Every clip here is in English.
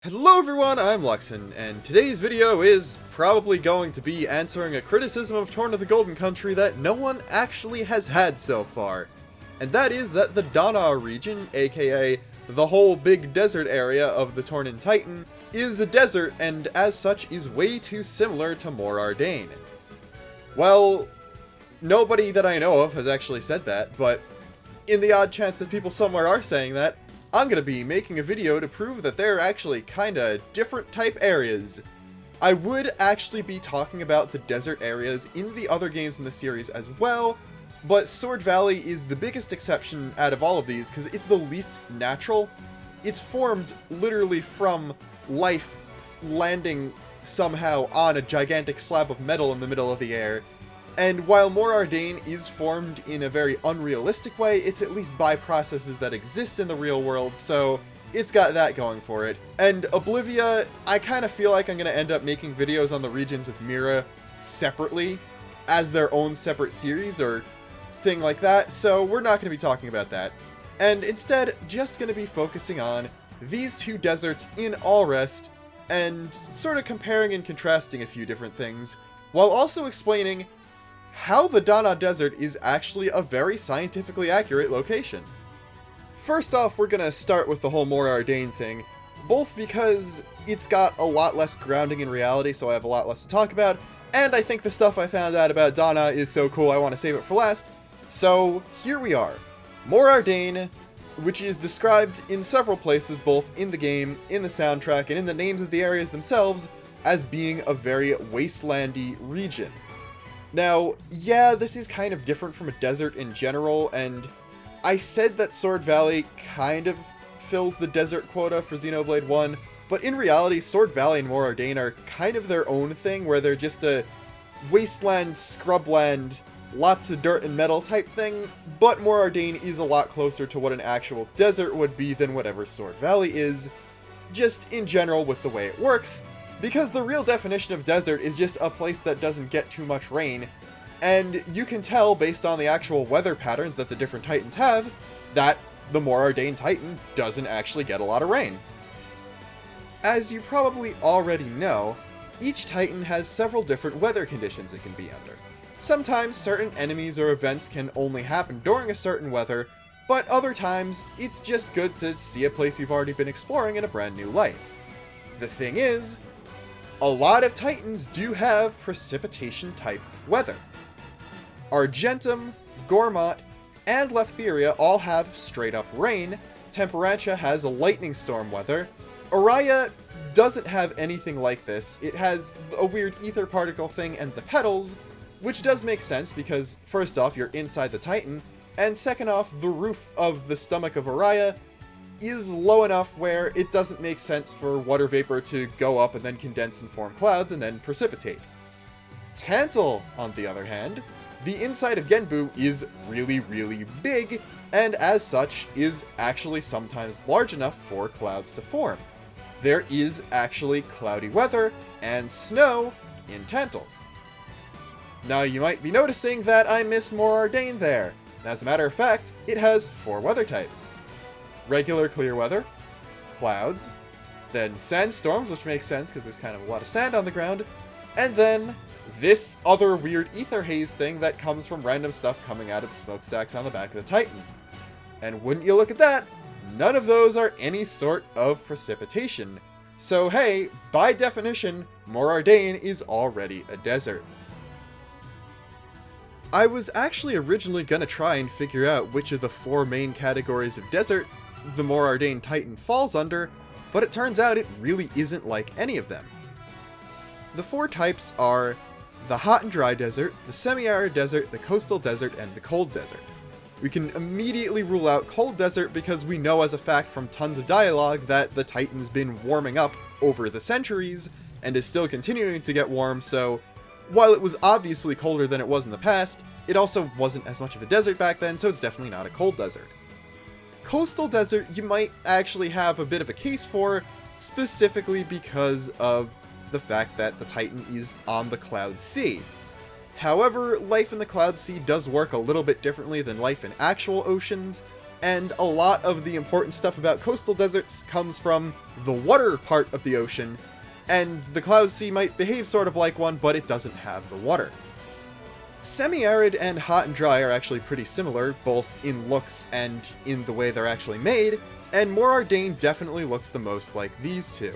Hello everyone, I'm Luxin, and today's video is probably going to be answering a criticism of Torna the Golden Country that no one actually has had so far. And that is that the Torna region, aka the whole big desert area of the Tornan Titan, is a desert and as such is way too similar to Mor Ardain. Well, nobody that I know of has actually said that, but in the odd chance that people somewhere are saying that, I'm gonna be making a video to prove that they're actually kinda different type areas. I would actually be talking about the desert areas in the other games in the series as well, but Sword Valley is the biggest exception out of all of these because it's the least natural. It's formed literally from life landing somehow on a gigantic slab of metal in the middle of the air. And while Mor Ardain is formed in a very unrealistic way, it's at least by processes that exist in the real world, so it's got that going for it. And Oblivia, I kind of feel like I'm going to end up making videos on the regions of Mira separately, as their own separate series or thing like that, so we're not going to be talking about that. And instead, just going to be focusing on these two deserts in Alrest, and sort of comparing and contrasting a few different things, while also explaining how the Torna Desert is actually a very scientifically accurate location. First off, we're gonna start with the whole Mor Ardain thing, both because it's got a lot less grounding in reality, so I have a lot less to talk about, and I think the stuff I found out about Torna is so cool I want to save it for last. So here we are. Mor Ardain, which is described in several places, both in the game, in the soundtrack, and in the names of the areas themselves, as being a very wastelandy region. Now, yeah, this is kind of different from a desert in general, and I said that Sword Valley kind of fills the desert quota for Xenoblade 1, but in reality, Sword Valley and Mor Ardain are kind of their own thing, where they're just a wasteland, scrubland, lots of dirt and metal type thing, but Mor Ardain is a lot closer to what an actual desert would be than whatever Sword Valley is, just in general with the way it works. Because the real definition of desert is just a place that doesn't get too much rain, and you can tell based on the actual weather patterns that the different Titans have, that the Mor Ardain Titan doesn't actually get a lot of rain. As you probably already know, each Titan has several different weather conditions it can be under. Sometimes certain enemies or events can only happen during a certain weather, but other times it's just good to see a place you've already been exploring in a brand new light. The thing is, a lot of Titans do have precipitation-type weather. Argentum, Gormott, and Leftheria all have straight-up rain. Temperancia has a lightning storm weather. Araya doesn't have anything like this. It has a weird ether particle thing and the petals, which does make sense because, first off, you're inside the Titan, and second off, the roof of the stomach of Araya is low enough where it doesn't make sense for water vapor to go up and then condense and form clouds and then precipitate. Tantal, on the other hand, the inside of Genbu is really, really big, and as such is actually sometimes large enough for clouds to form. There is actually cloudy weather and snow in Tantal. Now you might be noticing that I miss Mor Ardain there. As a matter of fact, it has 4 weather types. Regular clear weather, clouds, then sandstorms, which makes sense because there's kind of a lot of sand on the ground, and then this other weird ether haze thing that comes from random stuff coming out of the smokestacks on the back of the Titan. And wouldn't you look at that, none of those are any sort of precipitation. So hey, by definition, Mor Ardain is already a desert. I was actually originally gonna try and figure out which of the 4 main categories of desert the Mor Ardain Titan falls under, but it turns out it really isn't like any of them. The 4 types are the hot and dry desert, the semi-arid desert, the coastal desert, and the cold desert. We can immediately rule out cold desert because we know as a fact from tons of dialogue that the Titan's been warming up over the centuries and is still continuing to get warm, so while it was obviously colder than it was in the past, it also wasn't as much of a desert back then, so it's definitely not a cold desert. Coastal desert you might actually have a bit of a case for, specifically because of the fact that the Titan is on the Cloud Sea. However, life in the Cloud Sea does work a little bit differently than life in actual oceans, and a lot of the important stuff about coastal deserts comes from the water part of the ocean, and the Cloud Sea might behave sort of like one, but it doesn't have the water. Semi-arid and hot and dry are actually pretty similar, both in looks and in the way they're actually made, and Mor Ardain definitely looks the most like these two.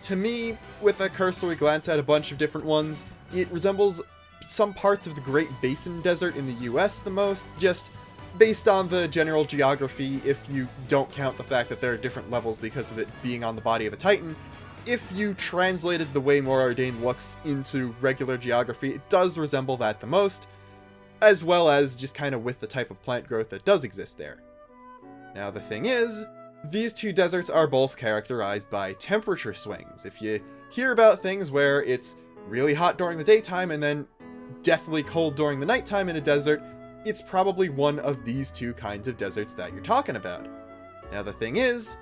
To me, with a cursory glance at a bunch of different ones, it resembles some parts of the Great Basin Desert in the US the most, just based on the general geography, if you don't count the fact that there are different levels because of it being on the body of a Titan. If you translated the way Mor Ardain looks into regular geography, it does resemble that the most, as well as just kind of with the type of plant growth that does exist there. Now the thing is, these two deserts are both characterized by temperature swings. If you hear about things where it's really hot during the daytime and then deathly cold during the nighttime in a desert, it's probably one of these two kinds of deserts that you're talking about. Now the thing is,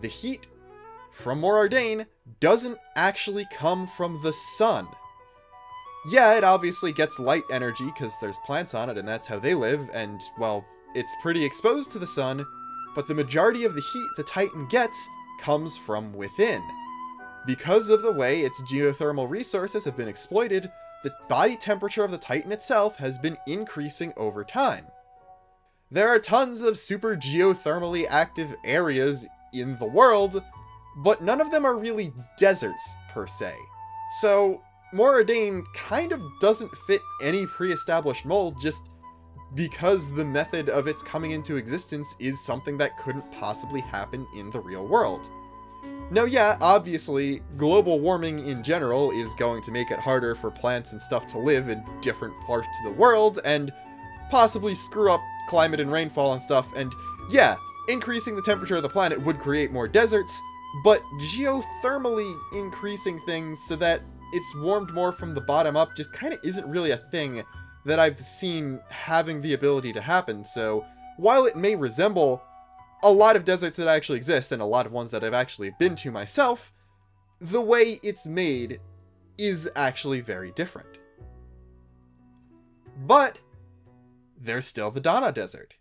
the heat from Mor Ardain doesn't actually come from the sun. Yeah, it obviously gets light energy because there's plants on it and that's how they live, and, well, it's pretty exposed to the sun, but the majority of the heat the Titan gets comes from within. Because of the way its geothermal resources have been exploited, the body temperature of the Titan itself has been increasing over time. There are tons of super geothermally active areas in the world, but none of them are really deserts, per se. So, Mor Ardain kind of doesn't fit any pre-established mold just because the method of its coming into existence is something that couldn't possibly happen in the real world. Now yeah, obviously, global warming in general is going to make it harder for plants and stuff to live in different parts of the world, and possibly screw up climate and rainfall and stuff, and yeah, increasing the temperature of the planet would create more deserts, but geothermally increasing things so that it's warmed more from the bottom up just kind of isn't really a thing that I've seen having the ability to happen. So while it may resemble a lot of deserts that actually exist and a lot of ones that I've actually been to myself, the way it's made is actually very different. But there's still the Torna Desert.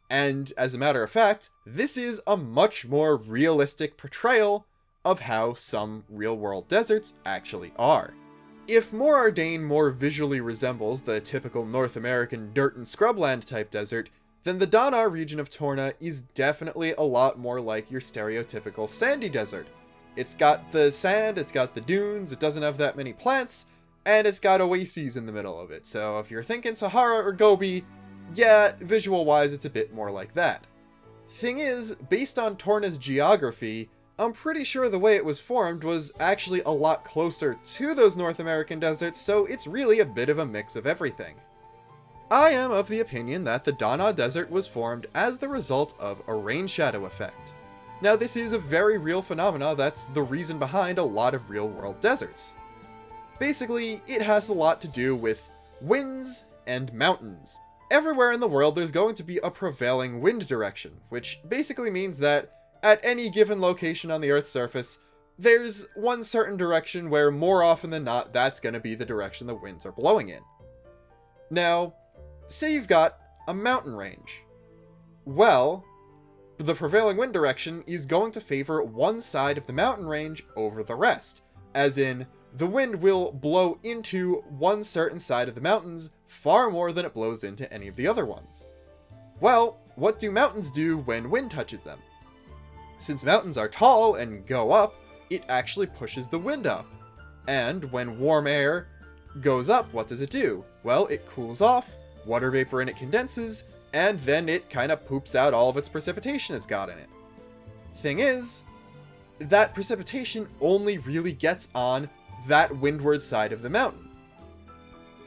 And as a matter of fact, this is a much more realistic portrayal of how some real-world deserts actually are. If Mor Ardain more visually resembles the typical North American dirt and scrubland type desert, then the Torna region of Torna is definitely a lot more like your stereotypical sandy desert. It's got the sand, it's got the dunes, it doesn't have that many plants, and it's got oases in the middle of it. So if you're thinking Sahara or Gobi, yeah, visual-wise it's a bit more like that. Thing is, based on Torna's geography, I'm pretty sure the way it was formed was actually a lot closer to those North American deserts, so it's really a bit of a mix of everything. I am of the opinion that the Torna Desert was formed as the result of a rain shadow effect. Now this is a very real phenomena that's the reason behind a lot of real-world deserts. Basically, it has a lot to do with winds and mountains. Everywhere in the world there's going to be a prevailing wind direction, which basically means that at any given location on the Earth's surface, there's one certain direction where more often than not that's going to be the direction the winds are blowing in. Now, say you've got a mountain range. Well, the prevailing wind direction is going to favor one side of the mountain range over the rest, as in, the wind will blow into one certain side of the mountains far more than it blows into any of the other ones. Well, what do mountains do when wind touches them? Since mountains are tall and go up, it actually pushes the wind up. And when warm air goes up, what does it do? Well, it cools off, water vapor in it condenses, and then it kind of poops out all of its precipitation it's got in it. Thing is, that precipitation only really gets on that windward side of the mountain.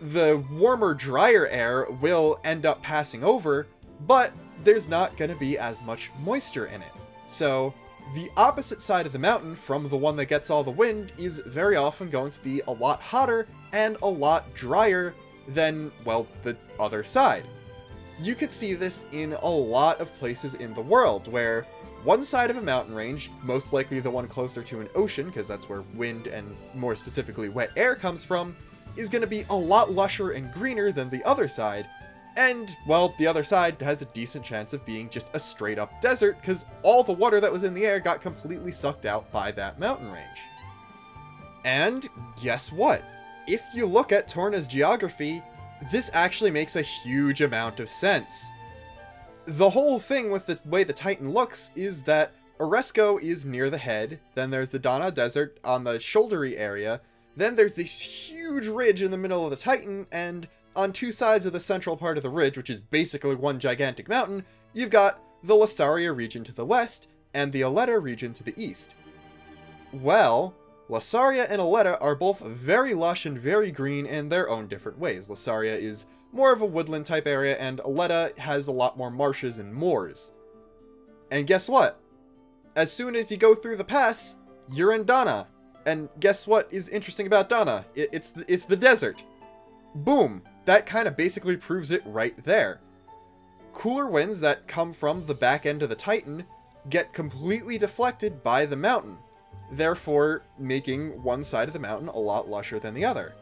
The warmer, drier air will end up passing over, but there's not going to be as much moisture in it. So, the opposite side of the mountain from the one that gets all the wind is very often going to be a lot hotter and a lot drier than, well, the other side. You could see this in a lot of places in the world, where one side of a mountain range, most likely the one closer to an ocean, because that's where wind and more specifically wet air comes from, is going to be a lot lusher and greener than the other side, And, well, the other side has a decent chance of being just a straight up desert, because all the water that was in the air got completely sucked out by that mountain range. And guess what? If you look at Torna's geography, this actually makes a huge amount of sense. The whole thing with the way the Titan looks is that Oresco is near the head, then there's the Dana Desert on the shouldery area, then there's this huge ridge in the middle of the Titan, and on two sides of the central part of the ridge, which is basically one gigantic mountain, you've got the Lassaria region to the west, and the Aleta region to the east. Well, Lassaria and Aleta are both very lush and very green in their own different ways. Lassaria is more of a woodland type area, and Aleta has a lot more marshes and moors. And guess what? As soon as you go through the pass, you're in Dana. And guess what is interesting about Dana? It's the desert. Boom. That kind of basically proves it right there. Cooler winds that come from the back end of the Titan get completely deflected by the mountain, therefore making one side of the mountain a lot lusher than the other.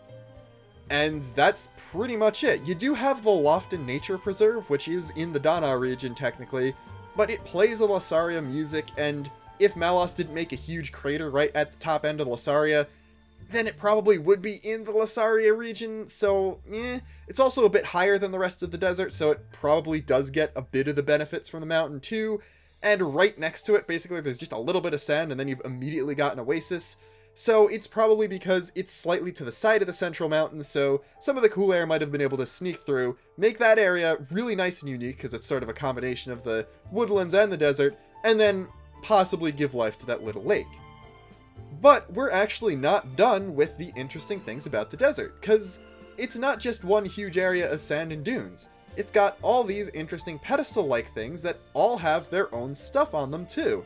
And that's pretty much it. You do have the Lofton Nature Preserve, which is in the Dana region technically, but it plays the Lassaria music, and if Malos didn't make a huge crater right at the top end of Lassaria, then it probably would be in the Lassaria region, so it's also a bit higher than the rest of the desert, so it probably does get a bit of the benefits from the mountain too. And right next to it, basically, there's just a little bit of sand, and then you've immediately got an oasis. So it's probably because it's slightly to the side of the central mountain, so some of the cool air might have been able to sneak through, make that area really nice and unique, because it's sort of a combination of the woodlands and the desert, and then possibly give life to that little lake. But we're actually not done with the interesting things about the desert, because it's not just one huge area of sand and dunes. It's got all these interesting pedestal-like things that all have their own stuff on them too.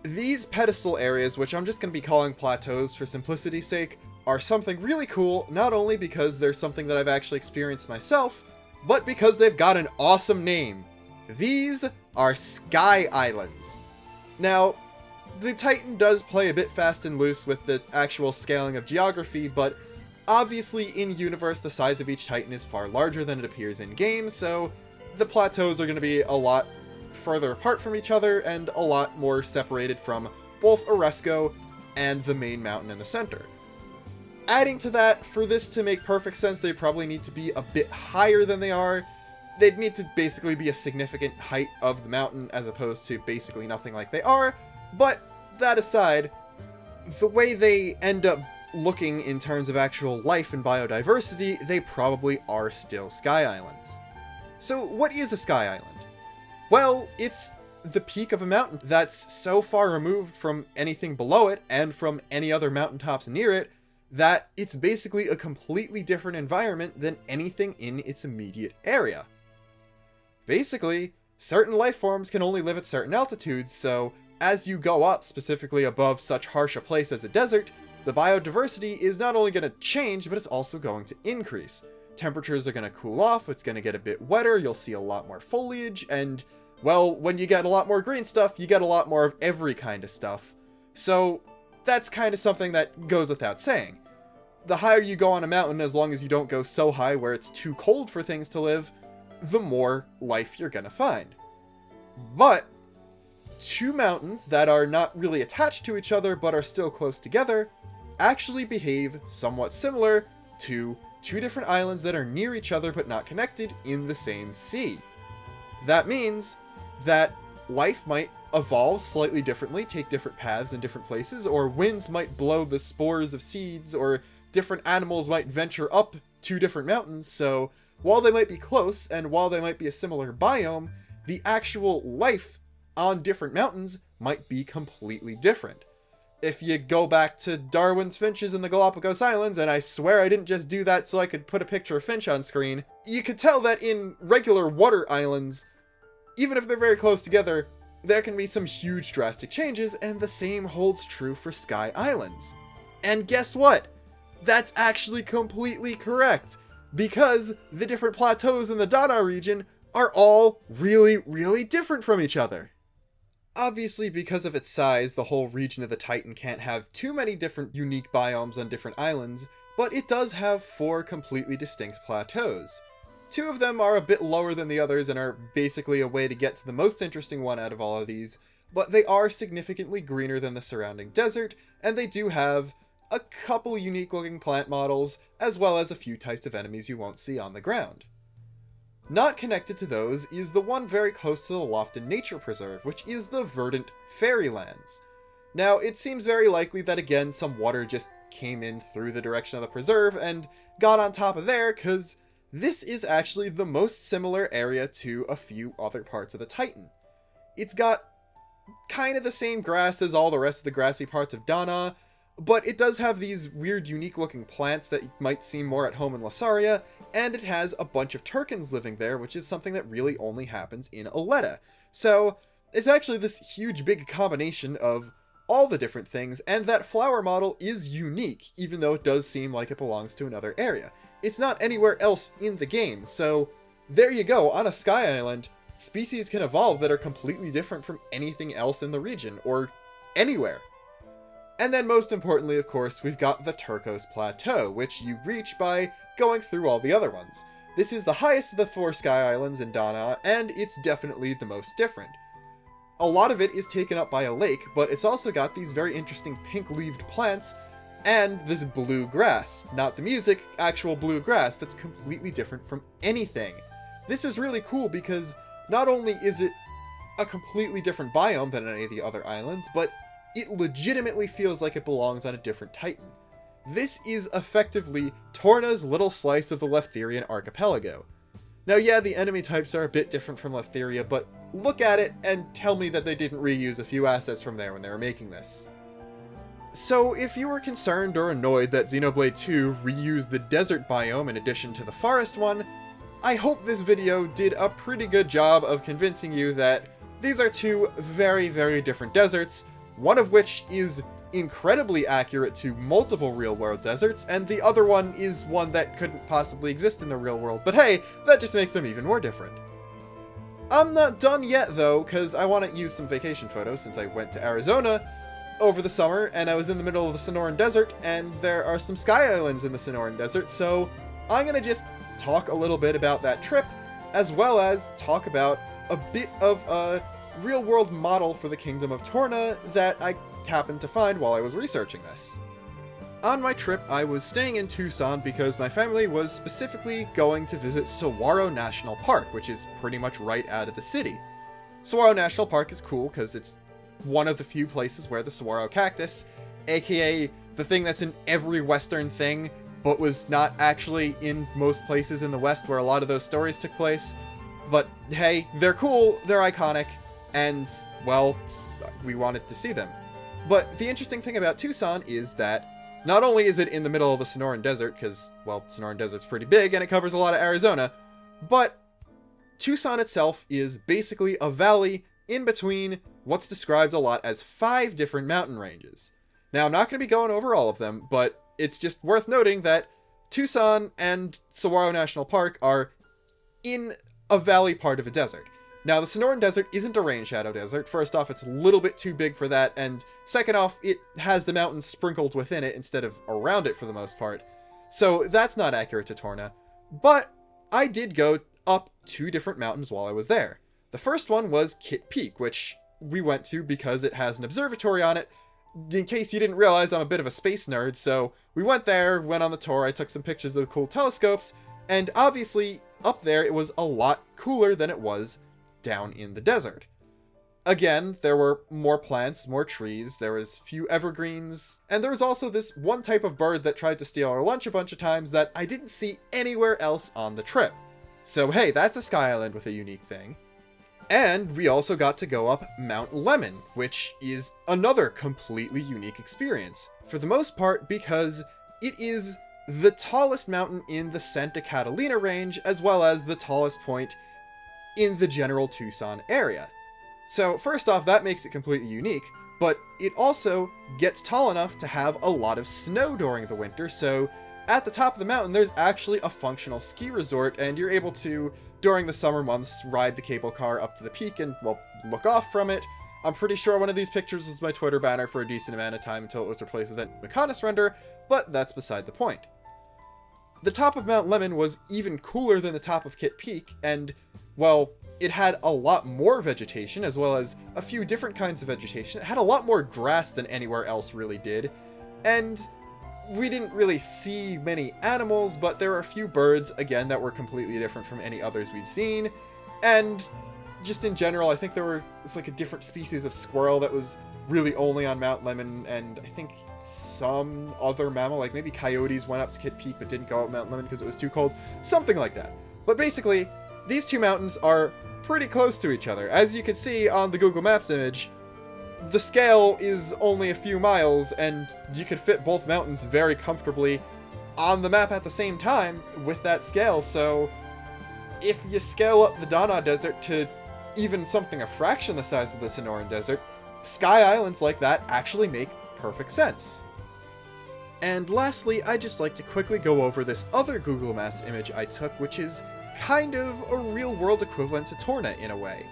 These pedestal areas, which I'm just going to be calling plateaus for simplicity's sake, are something really cool, not only because they're something that I've actually experienced myself, but because they've got an awesome name. These are Sky Islands. Now, the Titan does play a bit fast and loose with the actual scaling of geography, but obviously in-universe the size of each Titan is far larger than it appears in-game, so the plateaus are going to be a lot further apart from each other and a lot more separated from both Oresco and the main mountain in the center. Adding to that, for this to make perfect sense, they probably need to be a bit higher than they are. They'd need to basically be a significant height of the mountain as opposed to basically nothing like they are, but that aside, the way they end up looking in terms of actual life and biodiversity, they probably are still Sky Islands. So what is a Sky Island? Well, it's the peak of a mountain that's so far removed from anything below it and from any other mountaintops near it that it's basically a completely different environment than anything in its immediate area. Basically, certain life forms can only live at certain altitudes, so as you go up, specifically above such harsh a place as a desert, the biodiversity is not only going to change, but it's also going to increase. Temperatures are going to cool off, it's going to get a bit wetter, you'll see a lot more foliage, and, well, when you get a lot more green stuff, you get a lot more of every kind of stuff. So, that's kind of something that goes without saying. The higher you go on a mountain, as long as you don't go so high where it's too cold for things to live, the more life you're going to find. But two mountains that are not really attached to each other but are still close together actually behave somewhat similar to two different islands that are near each other but not connected in the same sea. That means that life might evolve slightly differently, take different paths in different places, or winds might blow the spores of seeds, or different animals might venture up two different mountains, so while they might be close and while they might be a similar biome, the actual life on different mountains might be completely different. If you go back to Darwin's finches in the Galapagos Islands, and I swear I didn't just do that so I could put a picture of finch on screen, you could tell that in regular water islands, even if they're very close together, there can be some huge drastic changes, and the same holds true for Sky Islands. And guess what? That's actually completely correct, because the different plateaus in the Dana region are all really, really different from each other. Obviously, because of its size, the whole region of the Titan can't have too many different unique biomes on different islands, but it does have 4 completely distinct plateaus. Two of them are a bit lower than the others and are basically a way to get to the most interesting one out of all of these, but they are significantly greener than the surrounding desert, and they do have a couple unique looking plant models, as well as a few types of enemies you won't see on the ground. Not connected to those is the one very close to the Luxin Nature Preserve, which is the Verdant Fairylands. Now, it seems very likely that again some water just came in through the direction of the preserve and got on top of there, because this is actually the most similar area to a few other parts of the Titan. It's got kind of the same grass as all the rest of the grassy parts of Dana, but it does have these weird unique looking plants that might seem more at home in Lasaria, and it has a bunch of Turkins living there, which is something that really only happens in Aletta. So it's actually this huge big combination of all the different things, and that flower model is unique, even though it does seem like it belongs to another area. It's not anywhere else in the game, so there you go. On a Sky Island, species can evolve that are completely different from anything else in the region, or anywhere. And then most importantly, of course, we've got the Turcos Plateau, which you reach by going through all the other ones. This is the highest of the 4 Sky Islands in Dana, and it's definitely the most different. A lot of it is taken up by a lake, but it's also got these very interesting pink-leaved plants and this blue grass. Not the music, actual blue grass that's completely different from anything. This is really cool because not only is it a completely different biome than any of the other islands, but it legitimately feels like it belongs on a different Titan. This is effectively Torna's little slice of the Leftherian archipelago. Now yeah, the enemy types are a bit different from Leftheria, but look at it and tell me that they didn't reuse a few assets from there when they were making this. So if you were concerned or annoyed that Xenoblade 2 reused the desert biome in addition to the forest one, I hope this video did a pretty good job of convincing you that these are two very, very different deserts, one of which is incredibly accurate to multiple real-world deserts, and the other one is one that couldn't possibly exist in the real world, but hey, that just makes them even more different. I'm not done yet though, because I want to use some vacation photos since I went to Arizona over the summer, and I was in the middle of the Sonoran Desert, and there are some Sky Islands in the Sonoran Desert, so I'm gonna just talk a little bit about that trip, as well as talk about a bit of a real-world model for the Kingdom of Torna that I happened to find while I was researching this. On my trip, I was staying in Tucson because my family was specifically going to visit Saguaro National Park, which is pretty much right out of the city. Saguaro National Park is cool because it's one of the few places where the saguaro cactus, aka the thing that's in every Western thing, but was not actually in most places in the West where a lot of those stories took place. But hey, they're cool, they're iconic, and, well, we wanted to see them. But the interesting thing about Tucson is that not only is it in the middle of the Sonoran Desert, because, well, Sonoran Desert's pretty big and it covers a lot of Arizona, but Tucson itself is basically a valley in between what's described a lot as 5 different mountain ranges. Now, I'm not going to be going over all of them, but it's just worth noting that Tucson and Saguaro National Park are in a valley part of a desert. Now, the Sonoran Desert isn't a rain shadow desert. First off, it's a little bit too big for that, and second off, it has the mountains sprinkled within it instead of around it for the most part. So that's not accurate to Torna. But I did go up 2 different mountains while I was there. The first one was Kit Peak, which we went to because it has an observatory on it. In case you didn't realize, I'm a bit of a space nerd, so we went there, went on the tour, I took some pictures of the cool telescopes, and obviously, up there it was a lot cooler than it was down in the desert. Again, there were more plants, more trees, there was few evergreens, and there was also this one type of bird that tried to steal our lunch a bunch of times that I didn't see anywhere else on the trip. So hey, that's a Sky Island with a unique thing. And we also got to go up Mount Lemon, which is another completely unique experience. For the most part, because it is the tallest mountain in the Santa Catalina range, as well as the tallest point in the general Tucson area. So first off, that makes it completely unique, but it also gets tall enough to have a lot of snow during the winter, so at the top of the mountain there's actually a functional ski resort, and you're able to, during the summer months, ride the cable car up to the peak and, well, look off from it. I'm pretty sure one of these pictures was my Twitter banner for a decent amount of time until it was replaced with a Mechonis render, but that's beside the point. the top of Mount Lemon was even cooler than the top of Kit Peak, and, well, it had a lot more vegetation, as well as a few different kinds of vegetation. It had a lot more grass than anywhere else really did, and we didn't really see many animals, but there were a few birds, again, that were completely different from any others we'd seen, and just in general, I think it's like a different species of squirrel that was really only on Mount Lemon, and I think some other mammal, like maybe coyotes, went up to Kit Peak but didn't go up Mount Lemon because it was too cold. Something like that. But basically, these two mountains are pretty close to each other. As you can see on the Google Maps image, the scale is only a few miles, and you could fit both mountains very comfortably on the map at the same time with that scale. So if you scale up the Torna Desert to even something a fraction the size of the Sonoran Desert, sky islands like that actually make perfect sense. And lastly, I'd just like to quickly go over this other Google Maps image I took, which is kind of a real-world equivalent to Torna in a way.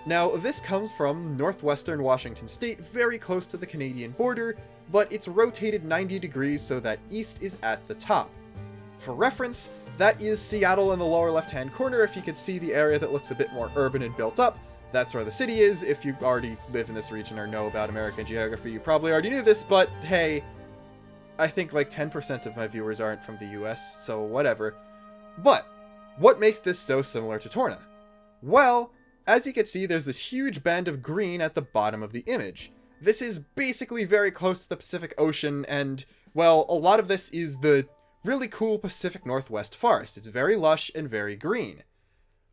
Now, this comes from northwestern Washington state, very close to the Canadian border, but it's rotated 90 degrees so that east is at the top. For reference, that is Seattle in the lower left-hand corner. If you could see the area that looks a bit more urban and built up, that's where the city is. If you already live in this region or know about American geography, you probably already knew this, but hey, I think like 10% of my viewers aren't from the US, so whatever. But what makes this so similar to Torna? Well, as you can see, there's this huge band of green at the bottom of the image. This is basically very close to the Pacific Ocean, and, well, a lot of this is the really cool Pacific Northwest forest. It's very lush and very green.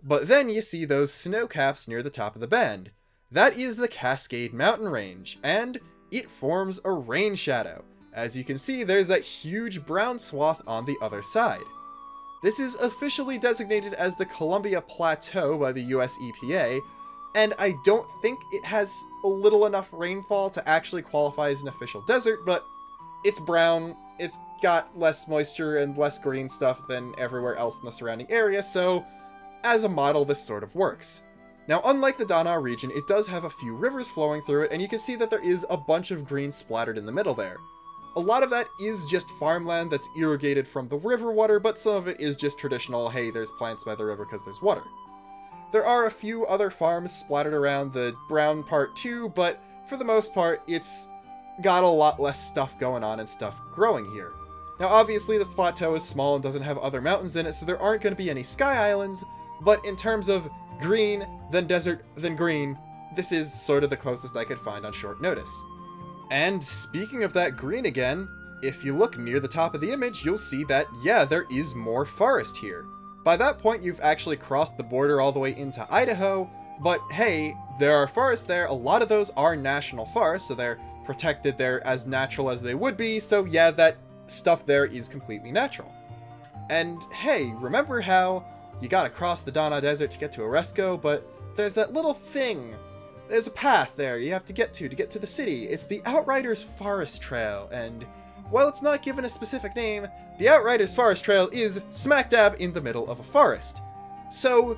But then you see those snow caps near the top of the band. That is the Cascade Mountain Range, and it forms a rain shadow. As you can see, there's that huge brown swath on the other side. This is officially designated as the Columbia Plateau by the US EPA, and I don't think it has a little enough rainfall to actually qualify as an official desert, but it's brown, it's got less moisture and less green stuff than everywhere else in the surrounding area, so as a model, this sort of works. Now, unlike the Torna region, it does have a few rivers flowing through it, and you can see that there is a bunch of green splattered in the middle there. A lot of that is just farmland that's irrigated from the river water, but some of it is just traditional, hey, there's plants by the river because there's water. There are a few other farms splattered around the brown part too, but for the most part, it's got a lot less stuff going on and stuff growing here. Now, obviously, this plateau is small and doesn't have other mountains in it, so there aren't going to be any sky islands, but in terms of green, then desert, then green, this is sort of the closest I could find on short notice. And speaking of that green again, if you look near the top of the image, you'll see that, yeah, there is more forest here. By that point, you've actually crossed the border all the way into Idaho, but hey, there are forests there. A lot of those are national forests, so they're protected. They're as natural as they would be, so yeah, that stuff there is completely natural. And hey, remember how you gotta cross the Torna Desert to get to Alrest, but there's that little thing. There's a path there you have to get to the city. It's the Outriders Forest Trail, and while it's not given a specific name, the Outriders Forest Trail is smack dab in the middle of a forest. So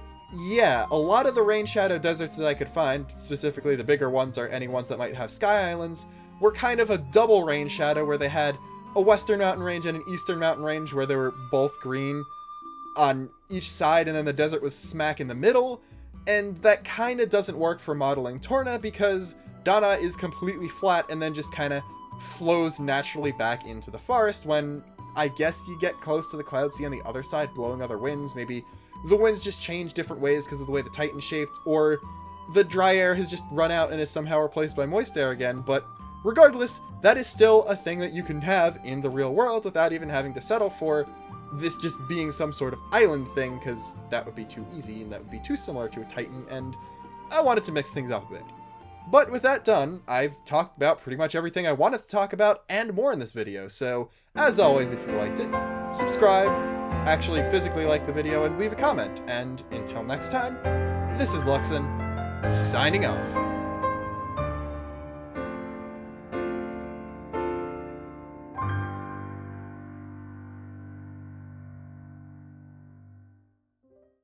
yeah, a lot of the rain shadow deserts that I could find, specifically the bigger ones or any ones that might have sky islands, were kind of a double rain shadow where they had a western mountain range and an eastern mountain range where they were both green on each side, and then the desert was smack in the middle. And that kind of doesn't work for modeling Torna because Torna is completely flat and then just kind of flows naturally back into the forest when I guess you get close to the cloud sea on the other side blowing other winds. Maybe the winds just change different ways because of the way the Titan's shaped, or the dry air has just run out and is somehow replaced by moist air again. But regardless, that is still a thing that you can have in the real world without even having to settle for this just being some sort of island thing, because that would be too easy and that would be too similar to a Titan, and I wanted to mix things up a bit. But with that done, I've talked about pretty much everything I wanted to talk about and more in this video, so as always, if you liked it, subscribe, actually physically like the video, and leave a comment, and until next time, this is Luxin, signing off.